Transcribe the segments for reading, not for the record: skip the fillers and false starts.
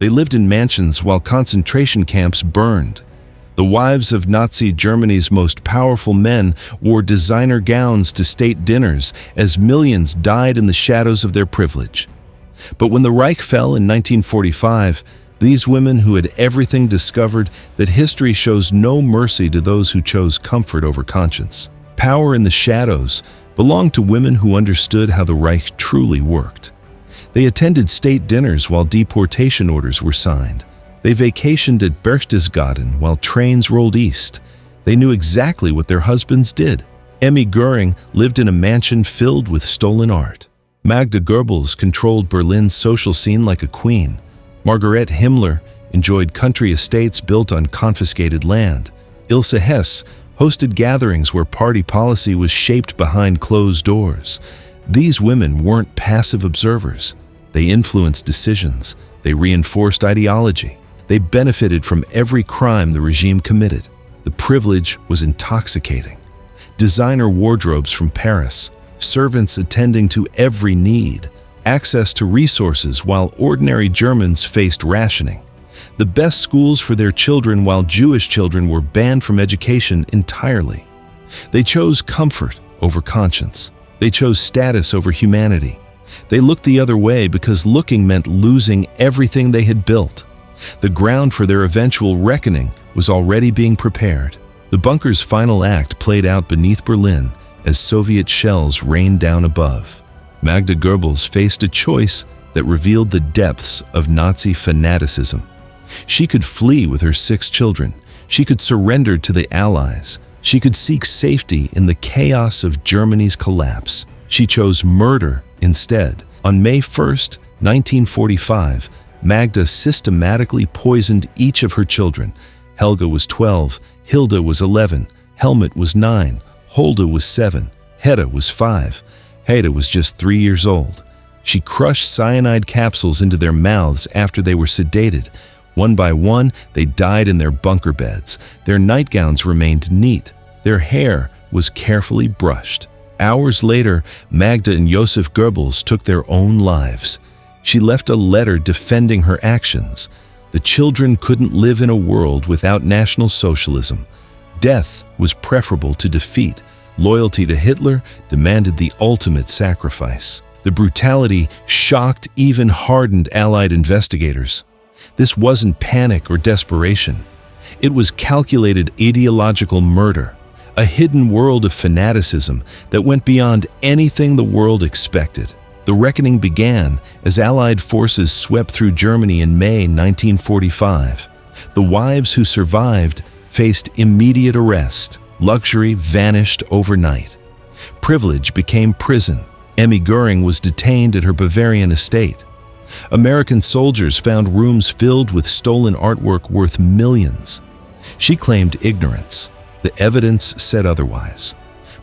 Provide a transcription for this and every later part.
They lived in mansions while concentration camps burned. The wives of Nazi Germany's most powerful men wore designer gowns to state dinners as millions died in the shadows of their privilege. But when the Reich fell in 1945, these women who had everything discovered that history shows no mercy to those who chose comfort over conscience. Power in the shadows belonged to women who understood how the Reich truly worked. They attended state dinners while deportation orders were signed. They vacationed at Berchtesgaden while trains rolled east. They knew exactly what their husbands did. Emmy Goering lived in a mansion filled with stolen art. Magda Goebbels controlled Berlin's social scene like a queen. Margaret Himmler enjoyed country estates built on confiscated land. Ilse Hess hosted gatherings where party policy was shaped behind closed doors. These women weren't passive observers. They influenced decisions. They reinforced ideology. They benefited from every crime the regime committed. The privilege was intoxicating. Designer wardrobes from Paris, servants attending to every need, access to resources while ordinary Germans faced rationing, the best schools for their children while Jewish children were banned from education entirely. They chose comfort over conscience. They chose status over humanity. They looked the other way because looking meant losing everything they had built. The ground for their eventual reckoning was already being prepared. The bunker's final act played out beneath Berlin as Soviet shells rained down above. Magda Goebbels faced a choice that revealed the depths of Nazi fanaticism. She could flee with her 6 children. She could surrender to the Allies. She could seek safety in the chaos of Germany's collapse. She chose murder instead. On May 1st, 1945, Magda systematically poisoned each of her children. Helga was 12, Hilda was 11, Helmut was 9, Hulda was 7, Hedda was 5. Hedda was just 3 years old. She crushed cyanide capsules into their mouths after they were sedated. One by one, they died in their bunker beds. Their nightgowns remained neat. Their hair was carefully brushed. Hours later, Magda and Josef Goebbels took their own lives. She left a letter defending her actions. The children couldn't live in a world without National Socialism. Death was preferable to defeat. Loyalty to Hitler demanded the ultimate sacrifice. The brutality shocked even hardened Allied investigators. This wasn't panic or desperation. It was calculated ideological murder, a hidden world of fanaticism that went beyond anything the world expected. The reckoning began as Allied forces swept through Germany in May 1945. The wives who survived faced immediate arrest. Luxury vanished overnight. Privilege became prison. Emmy Goering was detained at her Bavarian estate. American soldiers found rooms filled with stolen artwork worth millions. She claimed ignorance. The evidence said otherwise.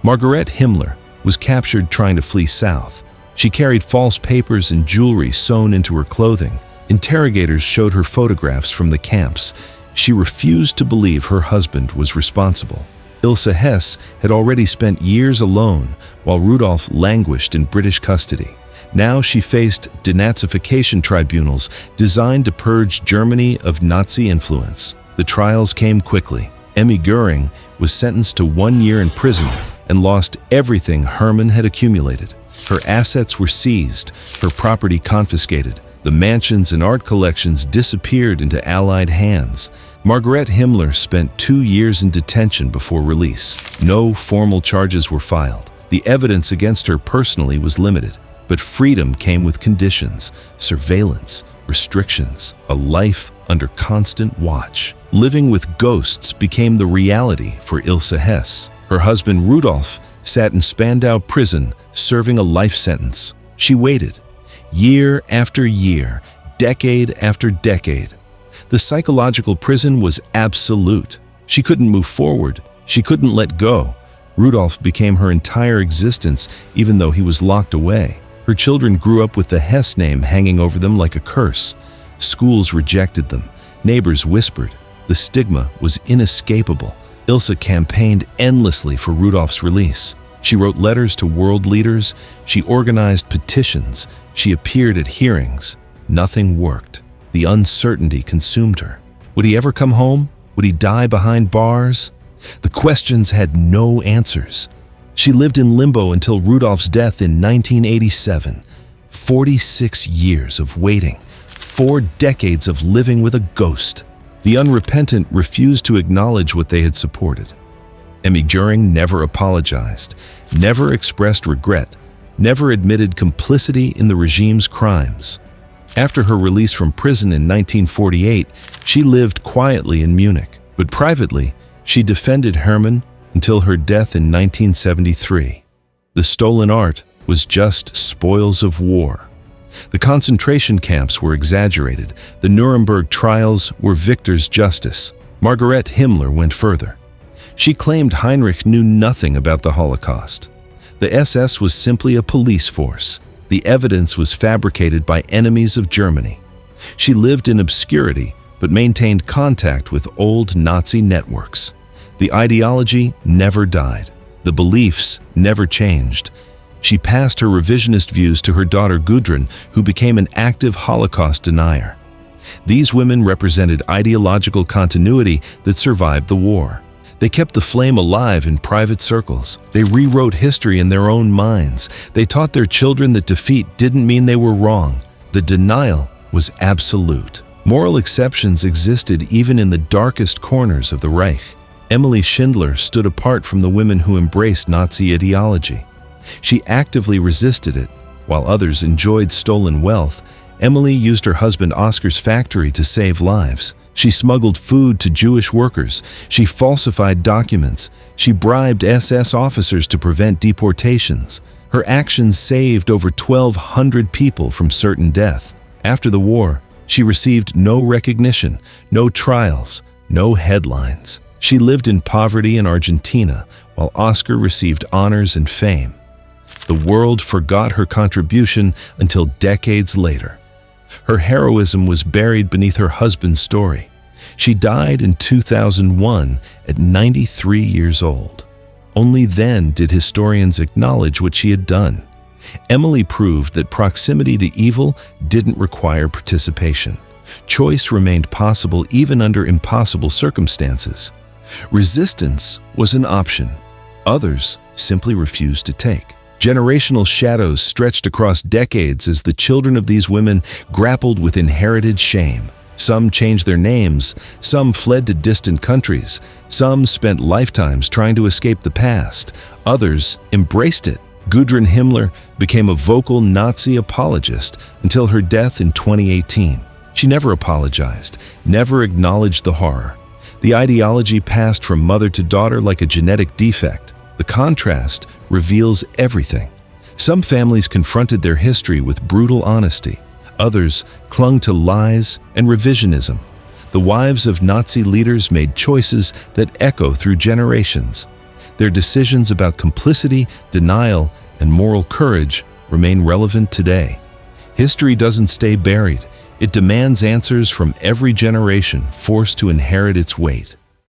Margaret Himmler was captured trying to flee south. She carried false papers and jewelry sewn into her clothing. Interrogators showed her photographs from the camps. She refused to believe her husband was responsible. Ilse Hess had already spent years alone while Rudolf languished in British custody. Now she faced denazification tribunals designed to purge Germany of Nazi influence. The trials came quickly. Emmy Goering was sentenced to 1 year in prison and lost everything Hermann had accumulated. Her assets were seized, her property confiscated. The mansions and art collections disappeared into Allied hands. Margaret Himmler spent 2 years in detention before release. No formal charges were filed. The evidence against her personally was limited. But freedom came with conditions, surveillance, restrictions, a life under constant watch. Living with ghosts became the reality for Ilse Hess. Her husband Rudolf sat in Spandau prison, serving a life sentence. She waited, year after year, decade after decade. The psychological prison was absolute. She couldn't move forward. She couldn't let go. Rudolf became her entire existence, even though he was locked away. Her children grew up with the Hess name hanging over them like a curse. Schools rejected them. Neighbors whispered. The stigma was inescapable. Ilse campaigned endlessly for Rudolf's release. She wrote letters to world leaders. She organized petitions. She appeared at hearings. Nothing worked. The uncertainty consumed her. Would he ever come home? Would he die behind bars? The questions had no answers. She lived in limbo until Rudolf's death in 1987. 46 years of waiting. 4 decades of living with a ghost. The unrepentant refused to acknowledge what they had supported. Emmy Göring never apologized, never expressed regret, never admitted complicity in the regime's crimes. After her release from prison in 1948, she lived quietly in Munich, but privately, she defended Hermann until her death in 1973. The stolen art was just spoils of war. The concentration camps were exaggerated. The Nuremberg trials were victor's justice. Margaret Himmler went further. She claimed Heinrich knew nothing about the Holocaust. The SS was simply a police force. The evidence was fabricated by enemies of Germany. She lived in obscurity, but maintained contact with old Nazi networks. The ideology never died. The beliefs never changed. She passed her revisionist views to her daughter Gudrun, who became an active Holocaust denier. These women represented ideological continuity that survived the war. They kept the flame alive in private circles. They rewrote history in their own minds. They taught their children that defeat didn't mean they were wrong. The denial was absolute. Moral exceptions existed even in the darkest corners of the Reich. Emily Schindler stood apart from the women who embraced Nazi ideology. She actively resisted it. While others enjoyed stolen wealth, Emily used her husband Oscar's factory to save lives. She smuggled food to Jewish workers. She falsified documents. She bribed SS officers to prevent deportations. Her actions saved over 1,200 people from certain death. After the war, she received no recognition, no trials, no headlines. She lived in poverty in Argentina, while Oscar received honors and fame. The world forgot her contribution until decades later. Her heroism was buried beneath her husband's story. She died in 2001 at 93 years old. Only then did historians acknowledge what she had done. Emily proved that proximity to evil didn't require participation. Choice remained possible even under impossible circumstances. Resistance was an option. Others simply refused to take. Generational shadows stretched across decades as the children of these women grappled with inherited shame. Some changed their names, some fled to distant countries, some spent lifetimes trying to escape the past, others embraced it. Gudrun Himmler became a vocal Nazi apologist until her death in 2018. She never apologized, never acknowledged the horror. The ideology passed from mother to daughter like a genetic defect. The contrast reveals everything. Some families confronted their history with brutal honesty. Others clung to lies and revisionism. The wives of Nazi leaders made choices that echo through generations. Their decisions about complicity, denial, and moral courage remain relevant today. History doesn't stay buried. It demands answers from every generation forced to inherit its weight.